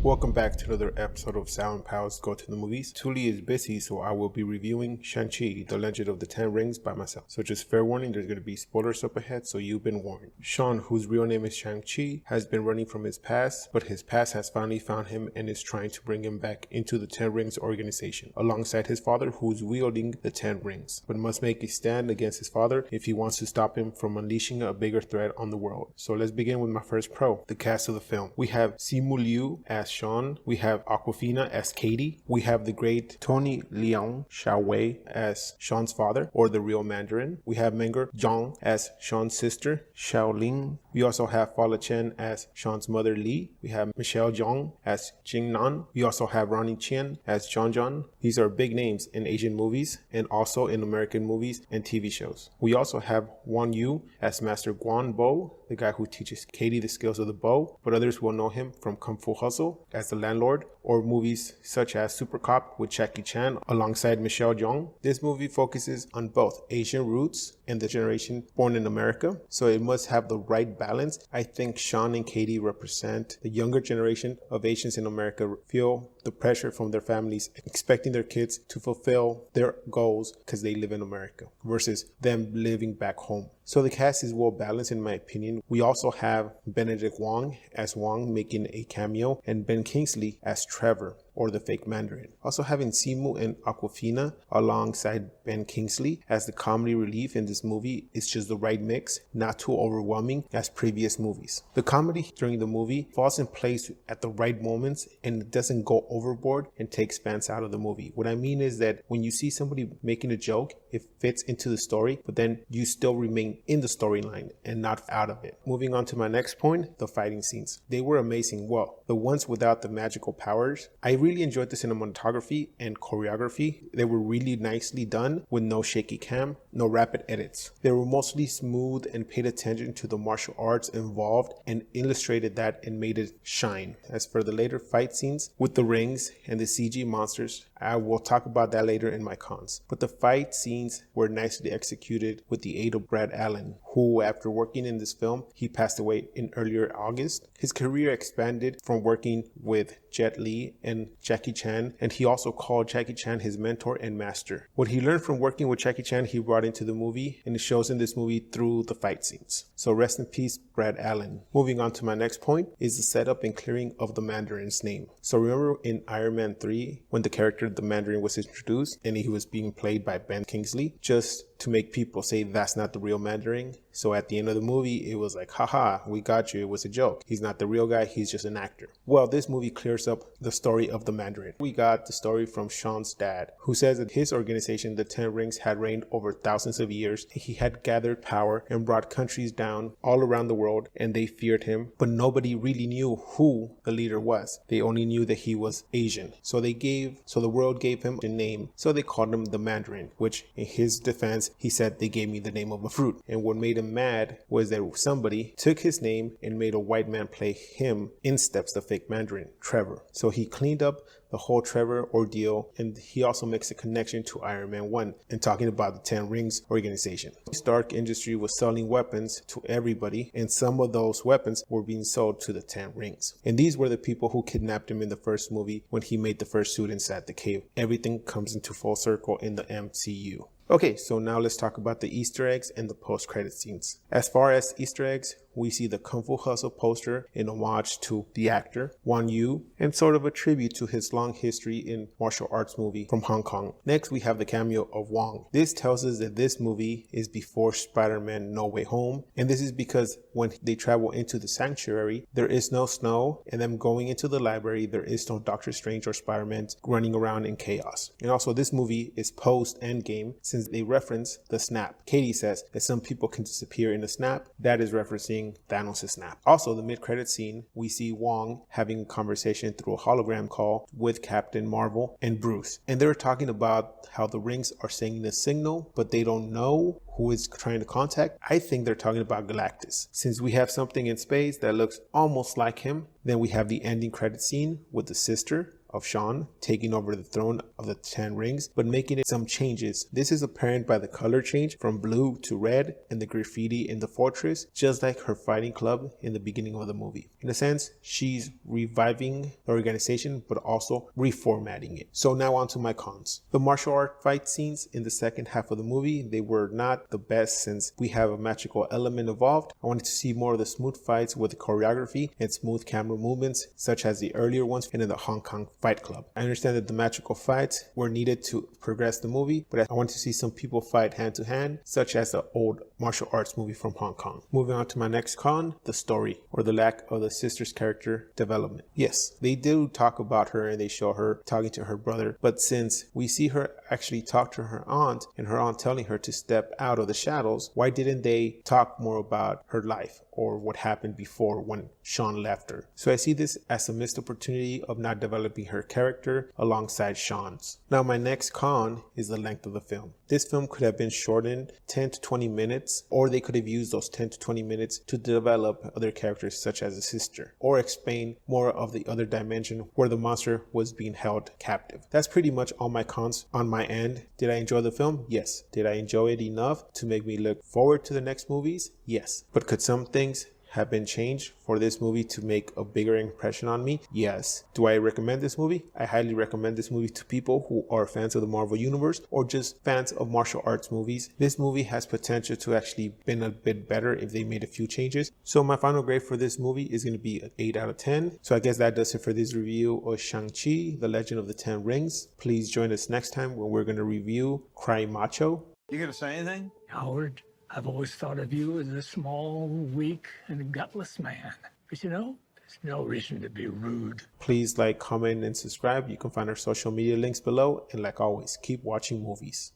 Welcome back to another episode of Sound Powers Go to the Movies. Touly is busy, so I will be reviewing Shang-Chi, The Legend of the Ten Rings by myself. So just fair warning, there's going to be spoilers up ahead, so you've been warned. Sean, whose real name is Shang-Chi, has been running from his past, but his past has finally found him and is trying to bring him back into the Ten Rings organization, alongside his father, who's wielding the Ten Rings, but must make a stand against his father if he wants to stop him from unleashing a bigger threat on the world. So let's begin with my first pro, the cast of the film. We have Simu Liu as Sean, we have Awkwafina as Katie, we have the great Tony Leung Xiaowei as Sean's father, or the real Mandarin, we have Meng'er Zhang as Sean's sister, Xiaoling, we also have Fala Chen as Sean's mother Li, we have Michelle Zhang as Jingnan, we also have Ronnie Chen as Zhang. These are big names in Asian movies and also in American movies and TV shows. We also have Wang Yu as Master Guan Bo, the guy who teaches Katie the skills of the bow, but others will know him from Kung Fu Hustle as the landlord, or movies such as Super Cop with Jackie Chan alongside Michelle Yeoh. This movie focuses on both Asian roots and the generation born in America, so it must have the right balance. I think Sean and Katie represent the younger generation of Asians in America, feel the pressure from their families expecting their kids to fulfill their goals because they live in America versus them living back home. So the cast is well balanced in my opinion. We also have Benedict Wong as Wong making a cameo, and Ben Kingsley as Trevor, or the fake Mandarin. Also having Simu and Awkwafina alongside Ben Kingsley as the comedy relief in this movie is just the right mix, not too overwhelming as previous movies. The comedy during the movie falls in place at the right moments and it doesn't go overboard and takes fans out of the movie. What I mean is that when you see somebody making a joke, it fits into the story, but then you still remain in the storyline and not out of it. Moving on to my next point, the fighting scenes. They were amazing. Well, the ones without the magical powers. I really enjoyed the cinematography and choreography. They were really nicely done with no shaky cam, no rapid edits. They were mostly smooth and paid attention to the martial arts involved and illustrated that and made it shine. As for the later fight scenes with the rings and the CG monsters, I will talk about that later in my cons. But the fight scenes were nicely executed with the aid of Brad Allan, who after working in this film, he passed away in earlier August. His career expanded from working with Jet Li and Jackie Chan, and he also called Jackie Chan his mentor and master. What he learned from working with Jackie Chan, he brought into the movie, and it shows in this movie through the fight scenes. So rest in peace, Brad Allan. Moving on to my next point is the setup and clearing of the Mandarin's name. So remember in Iron Man 3, when the character the Mandarin was introduced and he was being played by Ben Kingsley, just to make people say that's not the real Mandarin. So at the end of the movie, it was like, haha, we got you. It was a joke. He's not the real guy. He's just an actor. Well, this movie clears up the story of the Mandarin. We got the story from Sean's dad, who says that his organization, the Ten Rings, had reigned over thousands of years. He had gathered power and brought countries down all around the world, and they feared him. But nobody really knew who the leader was. They only knew that he was Asian. So the world gave him a name. So they called him the Mandarin, which in his defense, he said they gave me the name of a fruit. And what made him mad was that somebody took his name and made a white man play him. In steps the fake Mandarin, Trevor. So he cleaned up the whole Trevor ordeal, and he also makes a connection to Iron Man 1 and talking about the Ten Rings organization. Stark Industry was selling weapons to everybody, and some of those weapons were being sold to the Ten Rings. And these were the people who kidnapped him in the first movie when he made the first suit inside the cave. Everything comes into full circle in the MCU. Okay, so now let's talk about the Easter eggs and the post-credit scenes. As far as Easter eggs, we see the Kung Fu Hustle poster in homage to the actor Wang Yu and sort of a tribute to his long history in martial arts movie from Hong Kong. Next, we have the Cameo of Wong. This tells us that this movie is before Spider-Man No Way Home, and this is because when they travel into the sanctuary, there is no snow, and them going into the library, there is no Doctor Strange or Spider-Man running around in chaos. And also, this movie is post-Endgame since they reference the snap. Katie says that some people can disappear in a snap. That is referencing Thanos' snap. Also, the mid-credit scene, we see Wong having a conversation through a hologram call with Captain Marvel and Bruce. And they're talking about how the rings are sending a signal, but they don't know who is trying to contact. I think they're talking about Galactus. Since we have something in space that looks almost like him, then we have the ending credit scene with the sister of Sean taking over the throne of the 10 rings, but making it some changes. This is apparent by the color change from blue to red and the graffiti in the fortress, just like her fighting club in the beginning of the movie. In a sense, she's reviving the organization, but also reformatting it. So now on to my cons. The martial art fight scenes in the second half of the movie, they were not the best since we have a magical element involved. I wanted to see more of the smooth fights with the choreography and smooth camera movements, such as the earlier ones and in the Hong Kong Fight Club. I understand that the magical fights were needed to progress the movie, but I want to see some people fight hand to hand, such as the old martial arts movie from Hong Kong. Moving on to my next con, the story, or the lack of the sister's character development. Yes, they do talk about her and they show her talking to her brother, but since we see her actually talk to her aunt and her aunt telling her to step out of the shadows, why didn't they talk more about her life or what happened before when Sean left her? So I see this as a missed opportunity of not developing her character alongside Sean's. Now my next con is the length of the film. This film could have been shortened 10 to 20 minutes, or they could have used those 10 to 20 minutes to develop other characters such as a sister, or explain more of the other dimension where the monster was being held captive. That's pretty much all my cons on my end. Did I enjoy the film? Yes. Did I enjoy it enough to make me look forward to the next movies? Yes. But could some things have been changed for this movie to make a bigger impression on me? Yes. Do I recommend this movie? I highly recommend this movie to people who are fans of the Marvel Universe or just fans of martial arts movies. This movie has potential to actually been a bit better if they made a few changes. So my final grade for this movie is going to be an 8 out of 10. So I guess that does it for this review of Shang-Chi, The Legend of the Ten Rings. Please join us next time when we're going to review Crying Macho. You gonna say anything? Howard, I've always thought of you as a small, weak, and gutless man. But you know, there's no reason to be rude. Please like, comment, and subscribe. You can find our social media links below. And like always, keep watching movies.